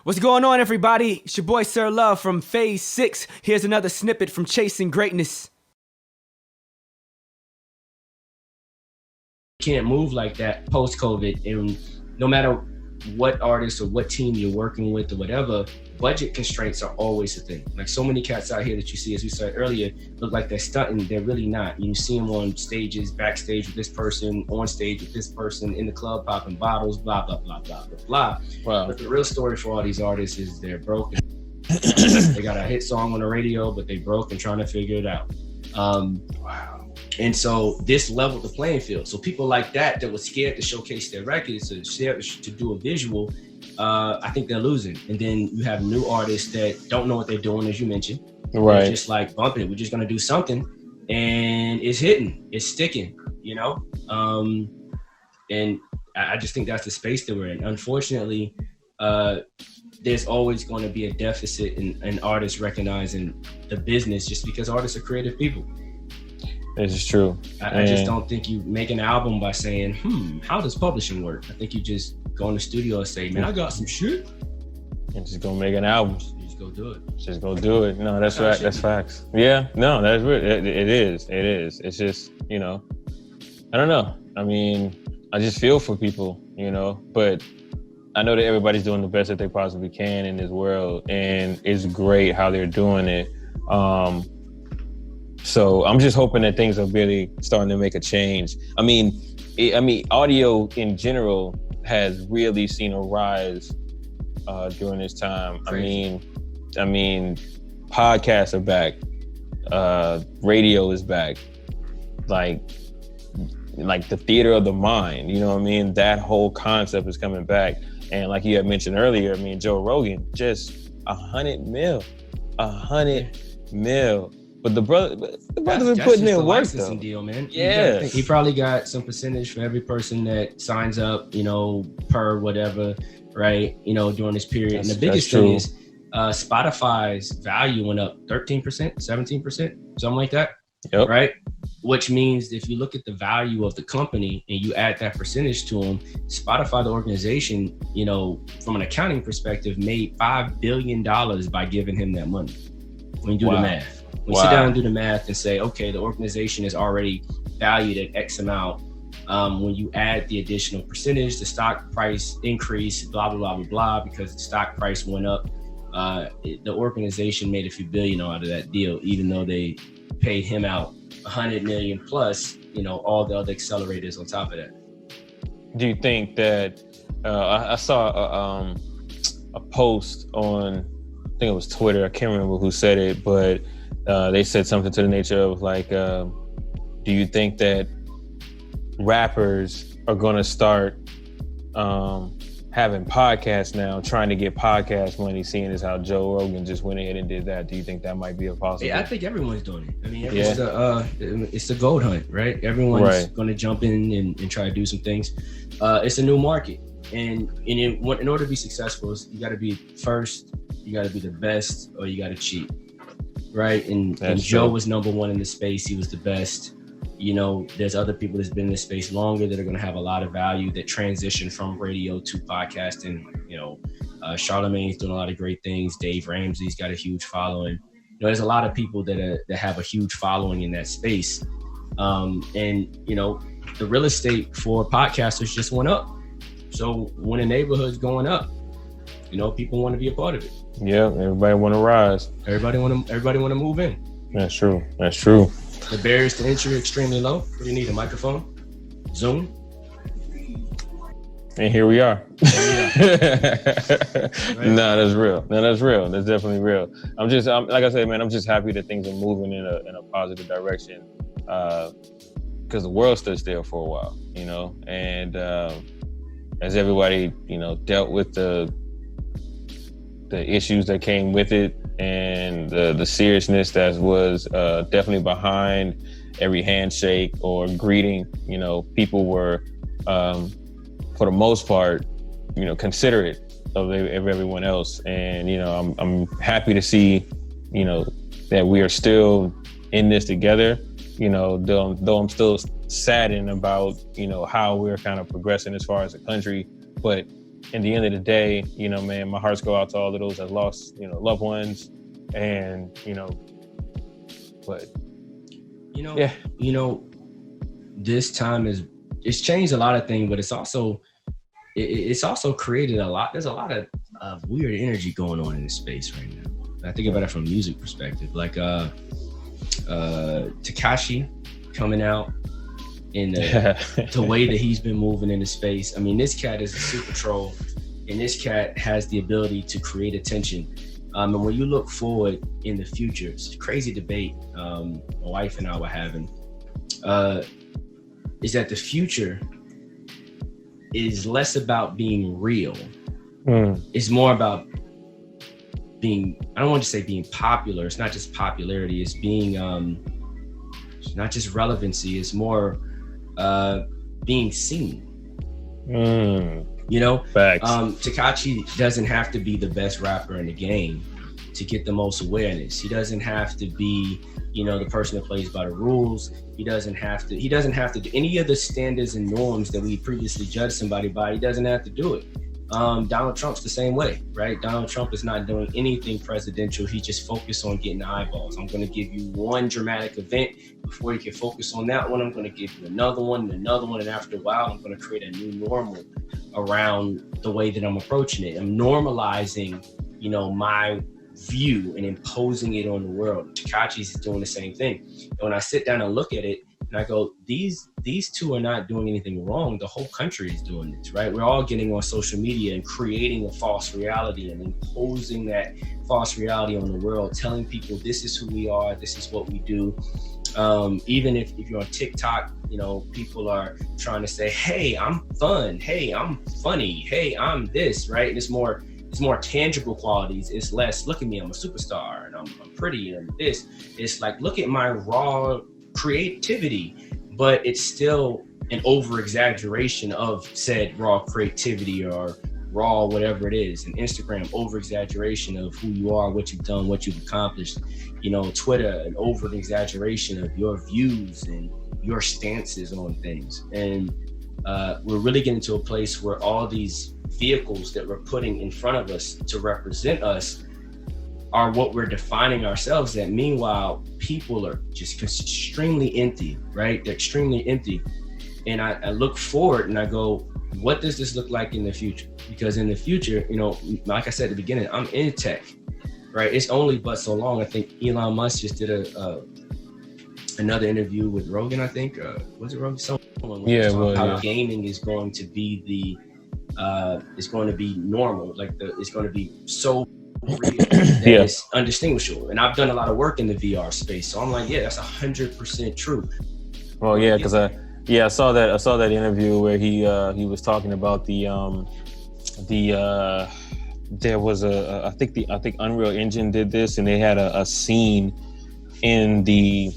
What's going on, everybody? It's your boy Sirr Love from Phase 6. Here's another snippet from Chasing Greatness. You can't move like that post-COVID, and no matter what artist or what team you're working with or whatever, budget constraints are always a thing. Like so many cats out here that you see, as we said earlier, look like they're stunting. They're really not. You see them on stages, backstage with this person, on stage with this person, in the club popping bottles, blah, blah, blah, blah, blah, blah. Wow. But the real story for all these artists is they're broke. They got a hit song on the radio, but they broke and trying to figure it out. Wow. And so this leveled the playing field. So people like that were scared to showcase their records, to do a visual, I think they're losing. And then you have new artists that don't know what they're doing, as you mentioned. Right. They're just like bumping it. We're just gonna do something, and it's hitting, it's sticking, you know. And I just think that's the space that we're in. Unfortunately, there's always going to be a deficit in artists recognizing the business, just because artists are creative people. This is true. I just don't think you make an album by saying, how does publishing work? I think you just go in the studio and say, man, I got some shit. And just go make an album. You just go do it. Just go do it. No, that's right. That's facts. Yeah, no, that's real. It is. It's just, you know, I don't know. I mean, I just feel for people, you know, but I know that everybody's doing the best that they possibly can in this world, and it's great how they're doing it. So I'm just hoping that things are really starting to make a change. I mean, audio in general has really seen a rise during this time. Crazy. I mean, podcasts are back. Radio is back. Like the theater of the mind. You know what I mean? That whole concept is coming back. And like you had mentioned earlier, I mean, Joe Rogan, just 100 mil. But the brother's been putting in work, though. Deal, man. Yeah. He probably got some percentage for every person that signs up, you know, per whatever, right? You know, during this period. And the biggest thing is Spotify's value went up 13%, 17%, something like that. Yep. Right? Which means if you look at the value of the company and you add that percentage to them, Spotify, the organization, you know, from an accounting perspective, made $5 billion by giving him that money. When you do the math. We sit down and do the math and say, okay, the organization is already valued at X amount. When you add the additional percentage, the stock price increase, blah, blah, blah, blah, blah, because the stock price went up. The organization made a few billion out of that deal, even though they paid him out 100 million plus, you know, all the other accelerators on top of that. Do you think that, I saw a post on, I think it was Twitter, I can't remember who said it, but they said something to the nature of like, do you think that rappers are going to start having podcasts now, trying to get podcast money, seeing as how Joe Rogan just went ahead and did that? Do you think that might be a possibility? Yeah, I think everyone's doing it. I mean, it's the gold hunt, right? Everyone's going to jump in and try to do some things. It's a new market. And in order to be successful, you got to be first, you got to be the best, or you got to cheat. Right. And Joe was number one in the space. He was the best. You know, there's other people that's been in this space longer that are going to have a lot of value that transition from radio to podcasting. You know, Charlamagne's doing a lot of great things. Dave Ramsey's got a huge following. You know, there's a lot of people that have a huge following in that space. And, you know, the real estate for podcasters just went up. So when a neighborhood's going up, you know, people want to be a part of it. Yeah, everybody want to rise. Everybody want to move in. That's true. The barriers to entry are extremely low. What do you need? A microphone? Zoom? And here we are. Right. No, that's real. That's definitely real. I'm like I said, man, I'm just happy that things are moving in a positive direction. Because the world stood still for a while, you know, and as everybody, you know, dealt with the issues that came with it and the seriousness that was definitely behind every handshake or greeting. You know, people were, for the most part, you know, considerate of everyone else. And, you know, I'm happy to see, you know, that we are still in this together, you know, though I'm still saddened about, you know, how we're kind of progressing as far as a country. But in the end of the day, you know, man, my hearts go out to all of those that lost, you know, loved ones, and you know, but you know, this time it's changed a lot of things, but it's also created a lot. There's a lot of weird energy going on in this space right now. I think about it from a music perspective, like Tekashi coming out in the way that he's been moving in the space. I mean, this cat is a super troll, and this cat has the ability to create attention. And when you look forward in the future, it's a crazy debate my wife and I were having, is that the future is less about being real. It's more about being, I don't want to say being popular. It's not just popularity. It's being, it's not just relevancy. It's more being seen. You know, facts. Tekashi doesn't have to be the best rapper in the game to get the most awareness. He doesn't have to be, you know, the person that plays by the rules. He doesn't have to do any of the standards and norms that we previously judged somebody by. He doesn't have to do it. Donald Trump's the same way, right? Donald Trump is not doing anything presidential. He just focused on getting eyeballs. I'm going to give you one dramatic event. Before you can focus on that one, I'm going to give you another one, and after a while, I'm going to create a new normal around the way that I'm approaching it. I'm normalizing, you know, my view and imposing it on the world. Tekashi's is doing the same thing. And when I sit down and look at it, and I go, these two are not doing anything wrong. The whole country is doing this, right? We're all getting on social media and creating a false reality and imposing that false reality on the world, telling people this is who we are, this is what we do. Even if you're on TikTok, you know, people are trying to say, hey, I'm fun. Hey, I'm funny. Hey, I'm this, right? And it's more tangible qualities. It's less, look at me, I'm a superstar and I'm pretty and this. It's like, look at my raw creativity, but it's still an over exaggeration of said raw creativity or raw whatever it is. And Instagram, over exaggeration of who you are, what you've done, what you've accomplished. You know, Twitter, an over exaggeration of your views and your stances on things. And we're really getting to a place where all these vehicles that we're putting in front of us to represent us are what we're defining ourselves at. Meanwhile, people are just extremely empty, right? They're extremely empty. And I look forward and I go, what does this look like in the future? Because in the future, you know, like I said at the beginning, I'm in tech, right? It's only but so long. I think Elon Musk just did another interview with Rogan, I think. Was it Rogan? Someone how gaming is going to be it's going to be normal. Like it's going to be so real that it's undistinguishable. And I've done a lot of work in the VR space, so I'm like, yeah, that's 100% true. Well, yeah, because I saw that interview where he was talking about there was I think Unreal Engine did this, and they had a scene in the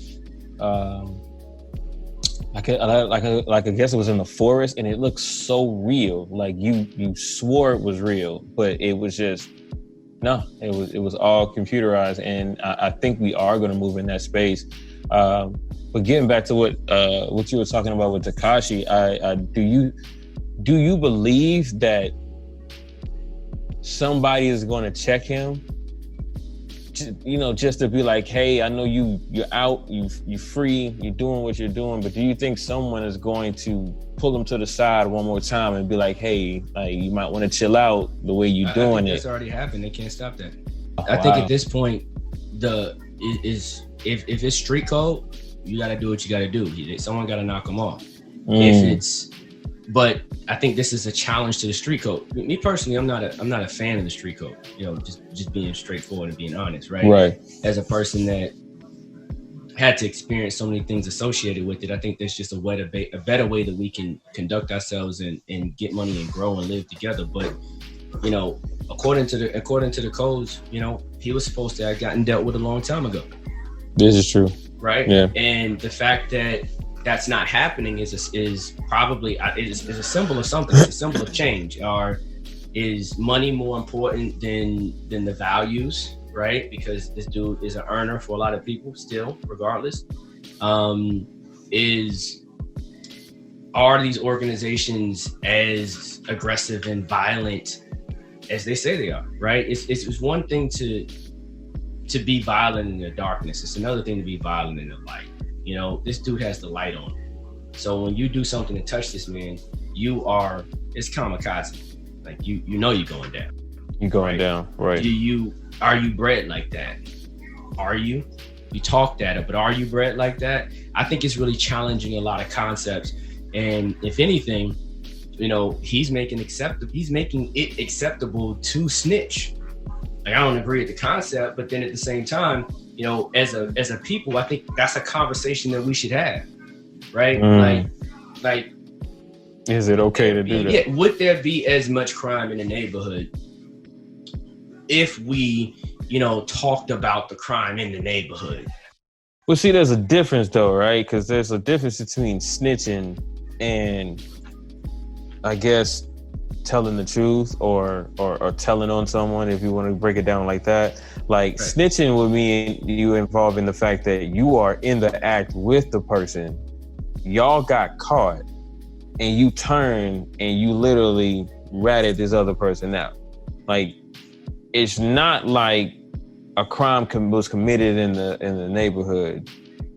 I guess it was in the forest, and it looked so real. Like you swore it was real, but it was just it was all computerized. And I think we are going to move in that space. But getting back to what you were talking about with Tekashi, do you believe that somebody is going to check him? You know, just to be like, hey, I know you're out, you free, you're doing what you're doing, but do you think someone is going to pull him to the side one more time and be like, hey, like, you might want to chill out the way you're doing it? It's already happened. They can't stop that. I think at this point, if it's street code, you got to do what you got to do. Someone got to knock them off. But I think this is a challenge to the street code. Me personally, I'm not a fan of the street code. You know, just being straightforward and being honest, right? Right. As a person that had to experience so many things associated with it, I think there's just a better way that we can conduct ourselves and get money and grow and live together. But you know, according to the codes, you know, he was supposed to have gotten dealt with a long time ago. This is true. Right. Yeah. And the fact that that's not happening is probably a symbol of something. It's a symbol of change. Or is money more important than the values, right? Because this dude is an earner for a lot of people still, regardless. are these organizations as aggressive and violent as they say they are, right? It's one thing to be violent in the darkness. It's another thing to be violent in the light. You know, this dude has the light on. So when you do something to touch this man, it's kamikaze. Like you know you're going down. You're going down, right? Are you bred like that? Are you? You talk that, but are you bred like that? I think it's really challenging a lot of concepts. And if anything, you know, he's making it acceptable to snitch. Like, I don't agree with the concept, but then at the same time, you know, as a people, I think that's a conversation that we should have, right? Like, is it okay to do that? Yeah, would there be as much crime in the neighborhood if we, you know, talked about the crime in the neighborhood? Well, see, there's a difference though, right? Because there's a difference between snitching and, I guess, telling the truth or telling on someone, if you want to break it down like that. Like, right. Snitching would mean you involved in the fact that you are in the act with the person. Y'all got caught and you turn and you literally ratted this other person out. Like, it's not like a crime was committed in the neighborhood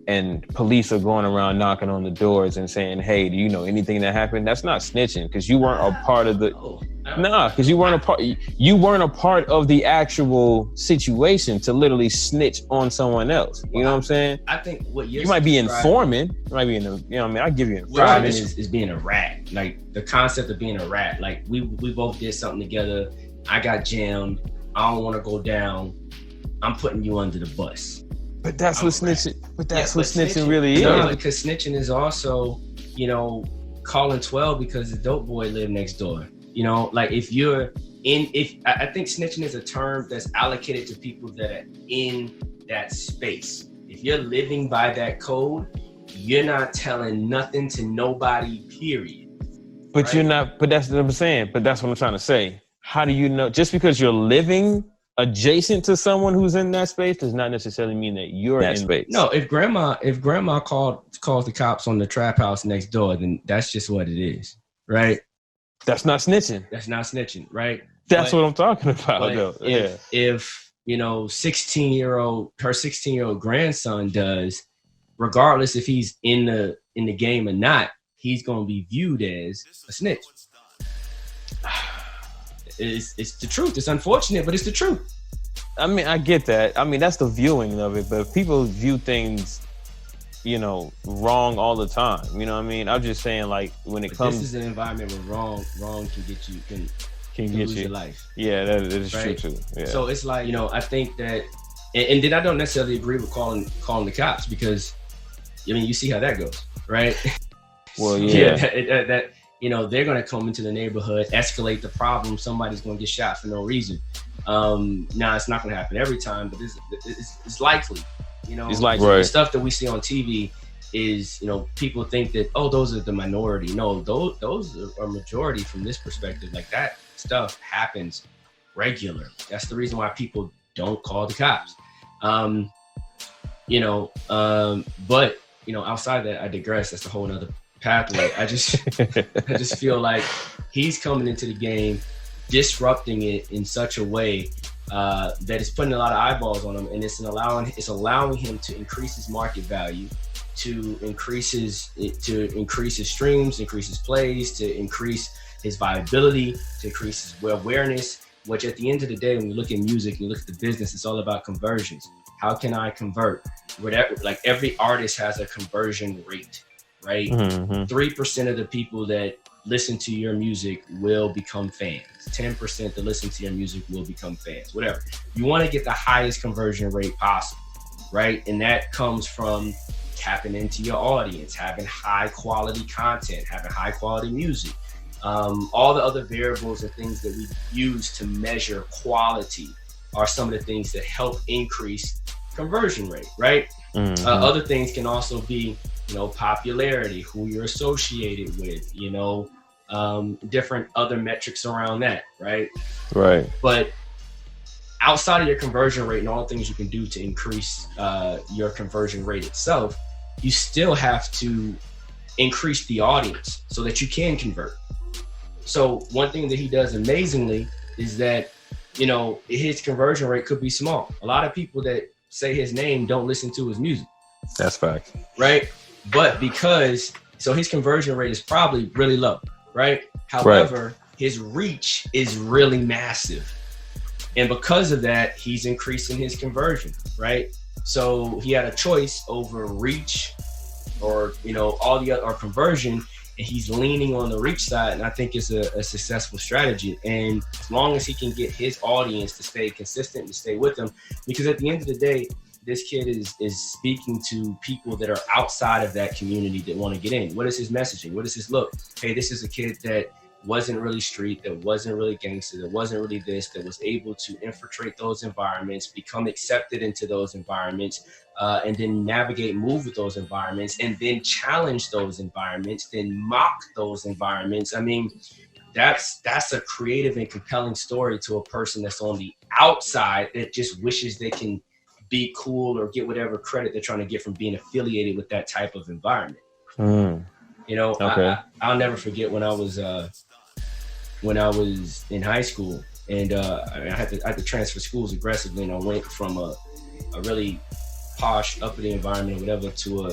and police are going around knocking on the doors and saying, hey, do you know anything that happened? That's not snitching, because you weren't a part of because you weren't a part of the actual situation to literally snitch on someone else. You know what I'm saying? I think what you might be informing. You might be I give you information. Is being a rat. Like, the concept of being a rat. Like, we both did something together. I got jammed. I don't want to go down. I'm putting you under the bus. But that's what snitching. But that's what snitching really is. No, because snitching is also, you know, calling 12 because the dope boy lived next door. You know, like, I think snitching is a term that's allocated to people that are in that space. If you're living by that code, you're not telling nothing to nobody, period. But right? You're not. But that's what I'm saying. But that's what I'm trying to say. How do you know? Just because you're living adjacent to someone who's in that space does not necessarily mean that you're in that space. No, if grandma calls the cops on the trap house next door, then that's just what it is, right? That's not snitching. That's not snitching, right? That's what I'm talking about, though. If you know, her 16-year-old grandson does, regardless if he's in the game or not, he's gonna be viewed as a snitch. It's the truth. It's unfortunate, but it's the truth. I mean, I get that. I mean, that's the viewing of it, but people view things, you know, wrong all the time. You know what I mean? I'm just saying, like, when it comes, this is an environment where wrong can get you, can lose your life. Yeah, that is right? True too. Yeah. So it's like, you know, I think that, and then I don't necessarily agree with calling the cops, because, I mean, you see how that goes, right? Well, yeah. that you know, they're going to come into the neighborhood, escalate the problem. Somebody's going to get shot for no reason. Now, it's not going to happen every time, but it's likely. You know, it's likely. The stuff that we see on TV is, you know, people think that, oh, those are the minority. No, those are majority from this perspective. Like, that stuff happens regular. That's the reason why people don't call the cops. You know, but, you know, outside that, I digress. That's a whole nother pathway. I just feel like he's coming into the game, disrupting it in such a way that it's putting a lot of eyeballs on him, and it's allowing him to increase his market value, to increase his streams, increase his plays, to increase his viability, to increase his awareness. Which, at the end of the day, when you look at music and you look at the business, it's all about conversions. How can I convert? Whatever, like, every artist has a conversion rate. Right? 3% of the people that listen to your music will become fans. 10% that listen to your music will become fans. Whatever. You want to get the highest conversion rate possible, right? And that comes from tapping into your audience, having high quality content, having high quality music. All the other variables and things that we use to measure quality are some of the things that help increase conversion rate, right? Other things can also be, you know, popularity, who you're associated with, you know, different other metrics around that, right? Right. But outside of your conversion rate and all the things you can do to increase your conversion rate itself, you still have to increase the audience so that you can convert. So one thing that he does amazingly is that, you know, his conversion rate could be small. A lot of people that say his name don't listen to his music. That's fact. Right? But so his conversion rate is probably really low, right? However, his reach is really massive. And because of that, he's increasing his conversion, right? So he had a choice over reach or, you know, all the other, or conversion, and he's leaning on the reach side. And I think it's a successful strategy. And as long as he can get his audience to stay consistent and stay with him, because at the end of the day, this kid is speaking to people that are outside of that community that want to get in. What is his messaging? What is his look? Hey, this is a kid that wasn't really street, that wasn't really gangster, that wasn't really this, that was able to infiltrate those environments, become accepted into those environments, and then navigate, move with those environments, and then challenge those environments, then mock those environments. I mean, that's a creative and compelling story to a person that's on the outside that just wishes they can be cool or get whatever credit they're trying to get from being affiliated with that type of environment. You know, okay. I'll never forget when I was in high school, and I had to transfer schools aggressively, and I went from a really posh, uppity environment or whatever to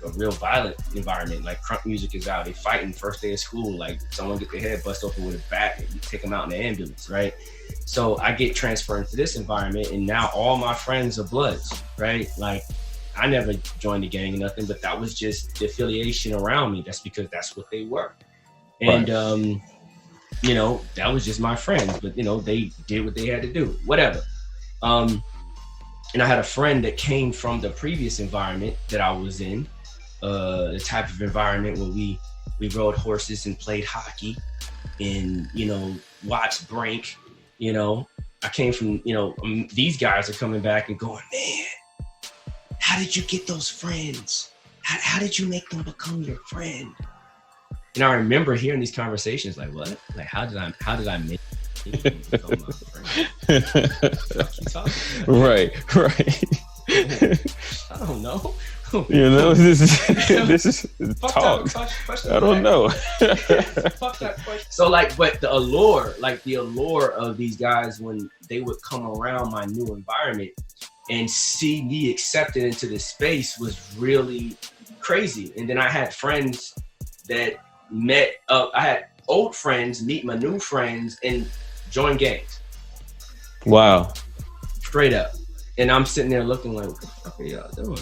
a real violent environment. Like crunk music is out, they fighting first day of school, like someone get their head bust open with a bat and you take them out in the ambulance, right? So I get transferred into this environment, and now all my friends are Bloods, right? Like I never joined the gang or nothing, but that was just the affiliation around me. That's because that's what they were. And, you know, that was just my friends, but you know, they did what they had to do, whatever. And I had a friend that came from the previous environment that I was in, the type of environment where we rode horses and played hockey and, you know, watched Brink, you know. I came from, you know, these guys are coming back and going, man, how did you get those friends? How did you make them become your friend? And I remember hearing these conversations like, what? Like, how did I make them become my friend? What you talking about? Right. I don't know. You know, this is talk. I don't know. Fuck that question. So like, but the allure of these guys when they would come around my new environment and see me accepted into this space was really crazy. And then I had friends that I had old friends meet my new friends and join gangs. Wow. Straight up. And I'm sitting there looking like, what the fuck are y'all doing?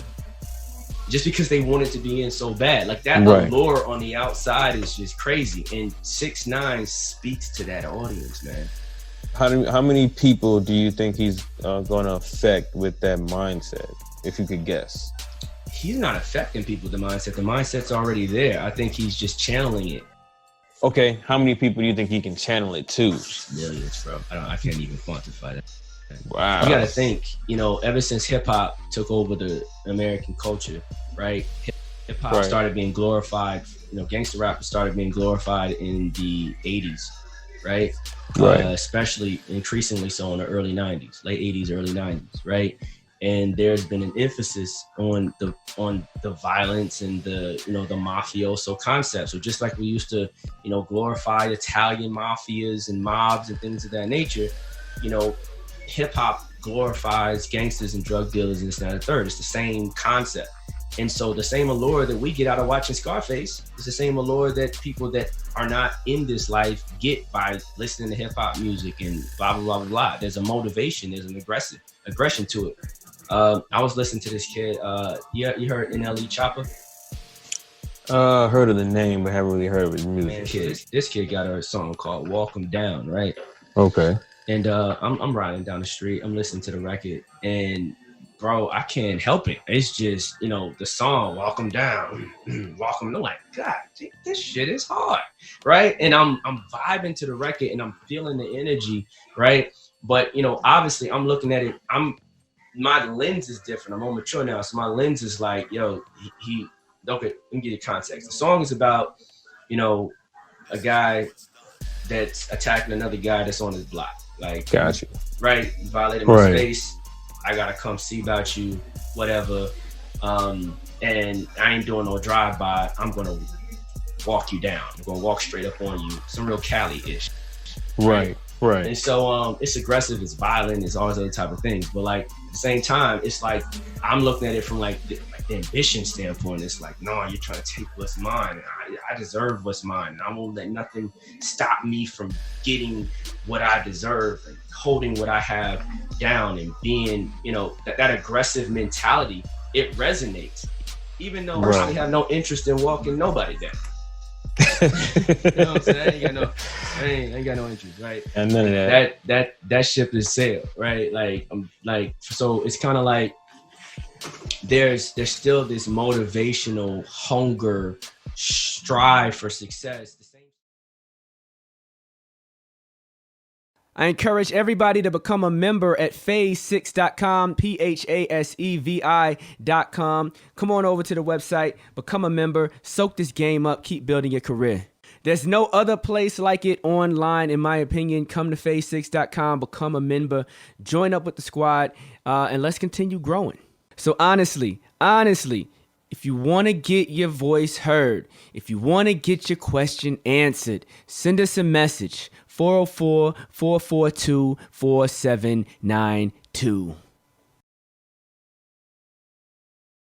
Just because they wanted to be in so bad. Like that allure on the outside is just crazy. And 6ix9ine speaks to that audience, man. How many people do you think he's going to affect with that mindset, if you could guess? He's not affecting people with the mindset. The mindset's already there. I think he's just channeling it. Okay, how many people do you think he can channel it to? Millions, bro. I can't even quantify that. Wow. You gotta think, you know, ever since hip hop took over the American culture, right? Hip hop started being glorified, you know, gangster rap started being glorified in the 80s, right? Especially increasingly so in the early 90s, late 80s, early 90s, right? And there's been an emphasis on the violence and the, you know, the mafioso concept. So just like we used to, you know, glorify Italian mafias and mobs and things of that nature, you know, hip hop glorifies gangsters and drug dealers and this and that and the third. It's the same concept. And so the same allure that we get out of watching Scarface is the same allure that people that are not in this life get by listening to hip hop music and blah, blah, blah, blah, blah. There's a motivation, there's an aggression to it. I was listening to this kid, you heard NLE Chopper? Heard of the name, but haven't really heard of his music. Man, this kid got a song called Walk 'Em Down, right? Okay. And I'm riding down the street, I'm listening to the record, and bro, I can't help it. It's just, you know, the song, Walk 'Em Down, Walk 'Em. I'm like, God, this shit is hard, right? And I'm vibing to the record and I'm feeling the energy, right? But, you know, obviously I'm looking at it, my lens is different. I'm more mature now, so my lens is like, yo, he okay, let me give you context. The song is about, you know, a guy that's attacking another guy that's on his block. Like, gotcha. Right? You violated my space. I gotta come see about you, whatever. and I ain't doing no drive-by. I'm gonna walk you down. I'm gonna walk straight up on you. Some real Cali-ish. Right. And so it's aggressive, it's violent, it's all those other type of things. But like at the same time, it's like I'm looking at it from like the ambition standpoint. It's like, no, you're trying to take what's mine. I deserve what's mine. And I won't let nothing stop me from getting what I deserve and holding what I have down and being, you know, that aggressive mentality. It resonates, even though I really have no interest in walking nobody down. You know what I'm saying? I ain't got no interest, right? And none of that ship is sailed, right? Like so it's kind of like there's still this motivational hunger, strive for success. I encourage everybody to become a member at phase6.com, PHASEVI.com. Come on over to the website, become a member, soak this game up, keep building your career. There's no other place like it online, in my opinion. Come to phase6.com, become a member, join up with the squad, and let's continue growing. So honestly, if you want to get your voice heard, if you want to get your question answered, send us a message, 404-442-4792.